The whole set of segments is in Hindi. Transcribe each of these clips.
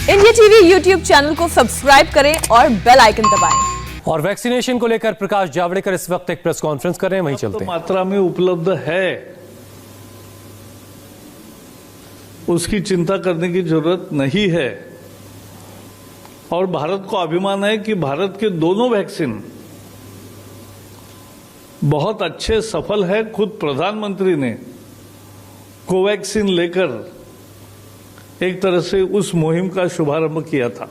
इंडिया टीवी यूट्यूब चैनल को सब्सक्राइब करें और बेल आइकन दबाएं। और वैक्सीनेशन को लेकर प्रकाश जावड़ेकर इस वक्त एक प्रेस कॉन्फ्रेंस कर रहे हैं, वहीं चलते हैं। मात्रा में उपलब्ध है, उसकी चिंता करने की जरूरत नहीं है। और भारत को अभिमान है कि भारत के दोनों वैक्सीन बहुत अच्छे सफल है। खुद प्रधानमंत्री ने कोवैक्सीन लेकर एक तरह से उस मुहिम का शुभारंभ किया था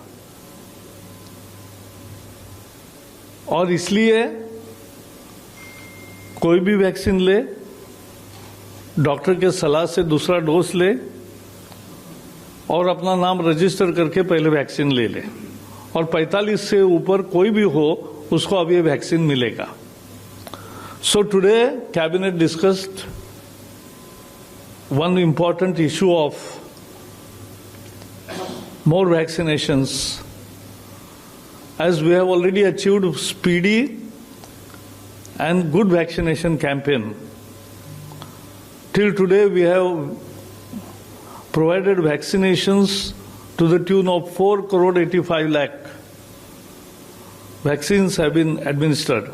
और इसलिए कोई भी वैक्सीन ले, डॉक्टर के सलाह से दूसरा डोज ले और अपना नाम रजिस्टर करके पहले वैक्सीन ले ले। और 45 से ऊपर कोई भी हो उसको अब ये वैक्सीन मिलेगा। So today cabinet discussed one important issue of more vaccinations, as we have already achieved speedy and good vaccination campaign. Till today we have provided vaccinations to the tune of 4 crore 85 lakh vaccines have been administered.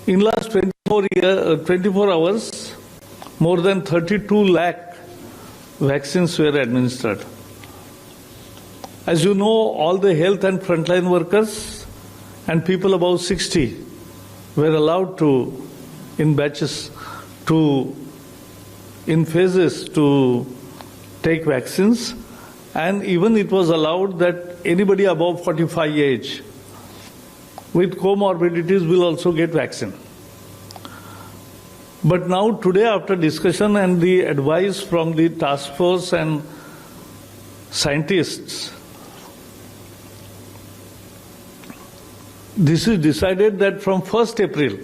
In last 24 hours, more than 32 lakh vaccines were administered. As you know, all the health and frontline workers and people above 60 were allowed to, in batches, in phases, to take vaccines, and even it was allowed that anybody above 45 age with comorbidities will also get vaccine. But now today, after discussion and the advice from the task force and scientists, this is decided that from 1st April,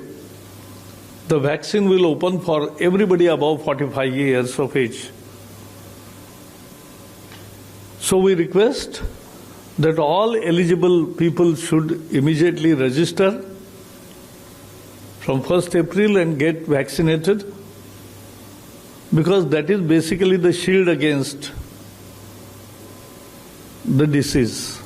the vaccine will open for everybody above 45 years of age. So we request that all eligible people should immediately register from 1st April and get vaccinated, because that is basically the shield against the disease.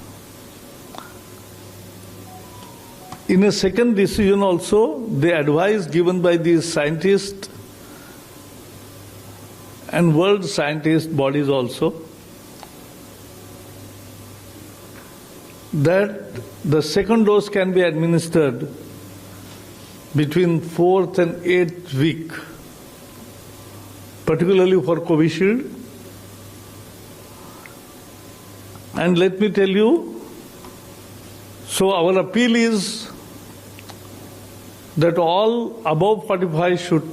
In a second decision also, the advice given by the scientists and world scientist bodies also, that the second dose can be administered between 4th and 8th week, particularly for Covishield. And let me tell you, so our appeal is that all above 45 should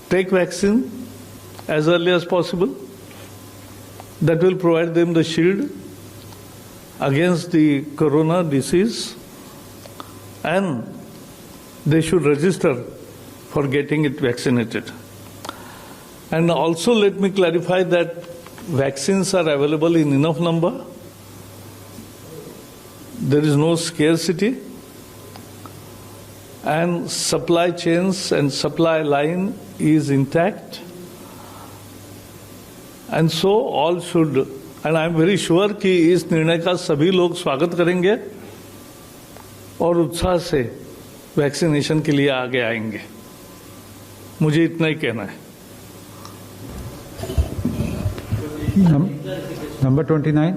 take vaccine as early as possible. That will provide them the shield against the corona disease, and they should register for getting it vaccinated. And also let me clarify that vaccines are available in enough number. There is no scarcity, and supply chains and supply line is intact. And so all should, and I am very sure कि इस निर्णय का सभी लोग स्वागत करेंगे और उत्साह से वैक्सीनेशन के लिए आगे आएंगे। मुझे इतना ही कहना है। नंबर 29।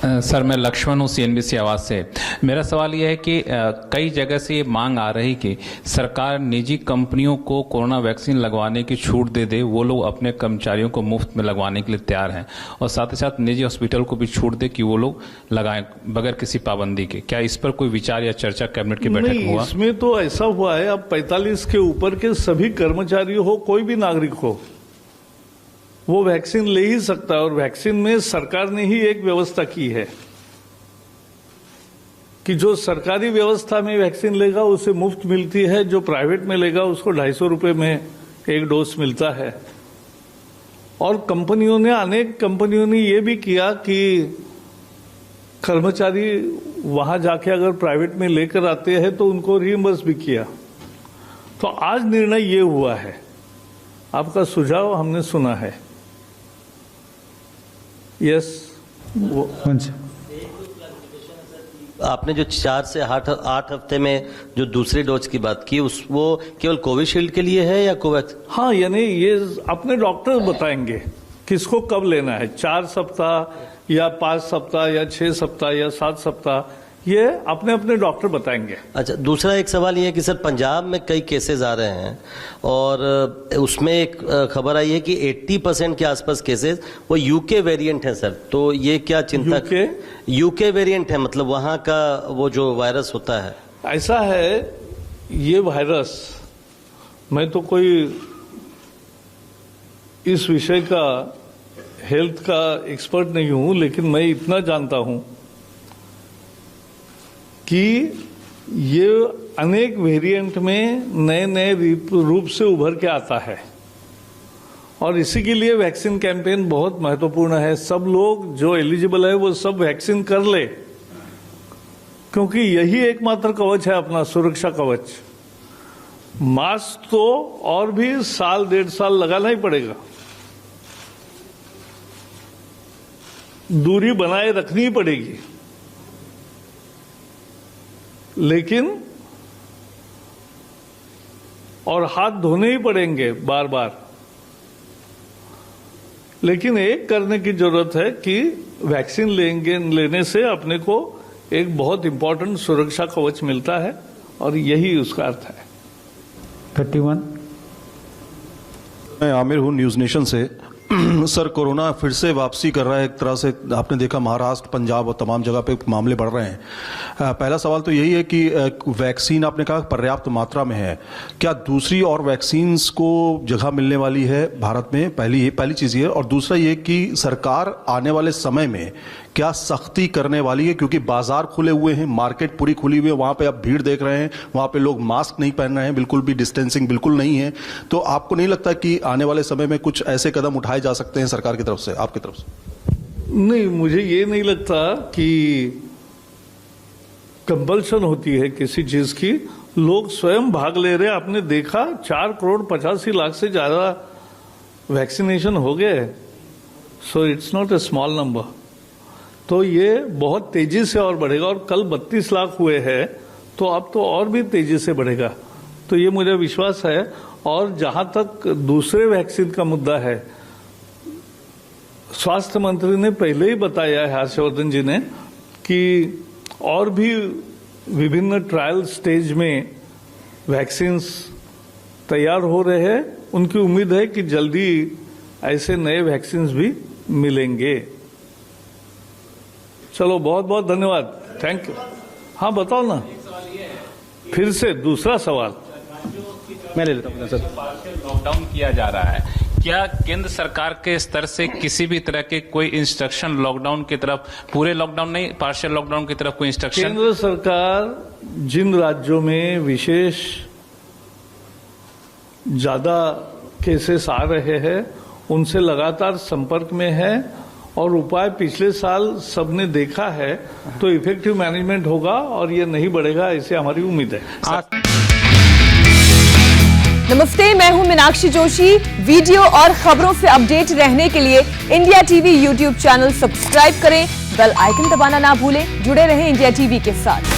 सर, मैं लक्ष्मण हूँ, CNBC आवाज से। मेरा सवाल यह है कि कई जगह से ये मांग आ रही कि सरकार निजी कंपनियों को कोरोना वैक्सीन लगवाने की छूट दे दे, वो लोग अपने कर्मचारियों को मुफ्त में लगवाने के लिए तैयार हैं, और साथ ही साथ निजी हॉस्पिटल को भी छूट दे कि वो लोग लगाएं बगैर किसी पाबंदी के। क्या इस पर कोई विचार या चर्चा कैबिनेट की बैठक में हुआ? इसमें तो ऐसा हुआ है, अब 45 के ऊपर के सभी कर्मचारी हो, कोई भी नागरिक हो, वो वैक्सीन ले ही सकता है। और वैक्सीन में सरकार ने ही एक व्यवस्था की है कि जो सरकारी व्यवस्था में वैक्सीन लेगा उसे मुफ्त मिलती है, जो प्राइवेट में लेगा उसको 250 रुपए में एक डोज मिलता है। और कंपनियों ने, अनेक कंपनियों ने ये भी किया कि कर्मचारी वहां जाके अगर प्राइवेट में लेकर आते हैं तो उनको रिइंबर्स भी किया। तो आज निर्णय ये हुआ है, आपका सुझाव हमने सुना है। यस, वो आपने जो 4 से 8 हफ्ते में जो दूसरी डोज की बात की वो केवल कोविशील्ड के लिए है या कोवैक्स? हाँ, यानी ये अपने डॉक्टर बताएंगे किसको कब लेना है, 4 सप्ताह या 5 सप्ताह या 6 सप्ताह या 7 सप्ताह, ये अपने अपने डॉक्टर बताएंगे। अच्छा, दूसरा एक सवाल ये है कि सर पंजाब में कई केसेस आ रहे हैं और उसमें एक खबर आई है कि 80% के आसपास केसेस वो यूके वेरिएंट है सर, तो ये क्या चिंता? यूके वेरिएंट है, मतलब वहां का वो जो वायरस होता है। ऐसा है, ये वायरस, मैं तो कोई इस विषय का हेल्थ का एक्सपर्ट नहीं हूं, लेकिन मैं इतना जानता हूं कि ये अनेक वेरिएंट में नए नए रूप से उभर के आता है और इसी के लिए वैक्सीन कैंपेन बहुत महत्वपूर्ण है। सब लोग जो एलिजिबल है वो सब वैक्सीन कर ले, क्योंकि यही एकमात्र कवच है अपना, सुरक्षा कवच। मास्क तो और भी 1.5 साल लगाना ही पड़ेगा, दूरी बनाए रखनी ही पड़ेगी, लेकिन और हाथ धोने ही पड़ेंगे बार बार। लेकिन एक करने की जरूरत है कि वैक्सीन लेने से अपने को एक बहुत इंपॉर्टेंट सुरक्षा कवच मिलता है और यही उसका अर्थ है। 31। मैं आमिर हूँ न्यूज़ नेशन से। सर, कोरोना फिर से वापसी कर रहा है एक तरह से। आपने देखा महाराष्ट्र, पंजाब और तमाम जगह पे मामले बढ़ रहे हैं। पहला सवाल तो यही है कि वैक्सीन आपने कहा पर्याप्त मात्रा में है, क्या दूसरी और वैक्सीन्स को जगह मिलने वाली है भारत में? पहली चीज़ ये। और दूसरा ये कि सरकार आने वाले समय में क्या सख्ती करने वाली है, क्योंकि बाजार खुले हुए हैं, मार्केट पूरी खुली हुई है, वहां पे आप भीड़ देख रहे हैं, वहां पे लोग मास्क नहीं पहन रहे हैं, बिल्कुल भी डिस्टेंसिंग बिल्कुल नहीं है। तो आपको नहीं लगता कि आने वाले समय में कुछ ऐसे कदम उठाए जा सकते हैं सरकार की तरफ से, आपकी तरफ से? नहीं, मुझे ये नहीं लगता कि कंपल्शन होती है किसी चीज की। लोग स्वयं भाग ले रहे हैं। आपने देखा 4,85,00,000 से ज्यादा वैक्सीनेशन हो गए। So it's not a small number. तो ये बहुत तेजी से और बढ़ेगा और कल 32 लाख हुए हैं, तो अब तो और भी तेजी से बढ़ेगा। तो ये मुझे विश्वास है। और जहां तक दूसरे वैक्सीन का मुद्दा है, स्वास्थ्य मंत्री ने पहले ही बताया है, हर्षवर्धन जी ने, कि और भी विभिन्न ट्रायल स्टेज में वैक्सीन्स तैयार हो रहे हैं। उनकी उम्मीद है कि जल्दी ऐसे नए वैक्सीन्स भी मिलेंगे। चलो, बहुत बहुत धन्यवाद, थैंक यू। हाँ, बताओ ना, फिर से दूसरा सवाल मैं ले लेता हूँ सर। लॉकडाउन किया जा रहा है, क्या केंद्र सरकार के स्तर से किसी भी तरह के कोई इंस्ट्रक्शन लॉकडाउन की तरफ, पूरे लॉकडाउन नहीं, पार्शियल लॉकडाउन की तरफ कोई इंस्ट्रक्शन? केंद्र सरकार जिन राज्यों में विशेष ज्यादा केसेस आ रहे हैं उनसे लगातार संपर्क में है और उपाय पिछले साल सबने देखा है, तो इफेक्टिव मैनेजमेंट होगा और ये नहीं बढ़ेगा, ऐसे हमारी उम्मीद है। नमस्ते, मैं हूं मीनाक्षी जोशी। वीडियो और खबरों से अपडेट रहने के लिए India TV YouTube channel subscribe करें, बेल आइकन दबाना ना भूलें। जुड़े रहें इंडिया टीवी के साथ।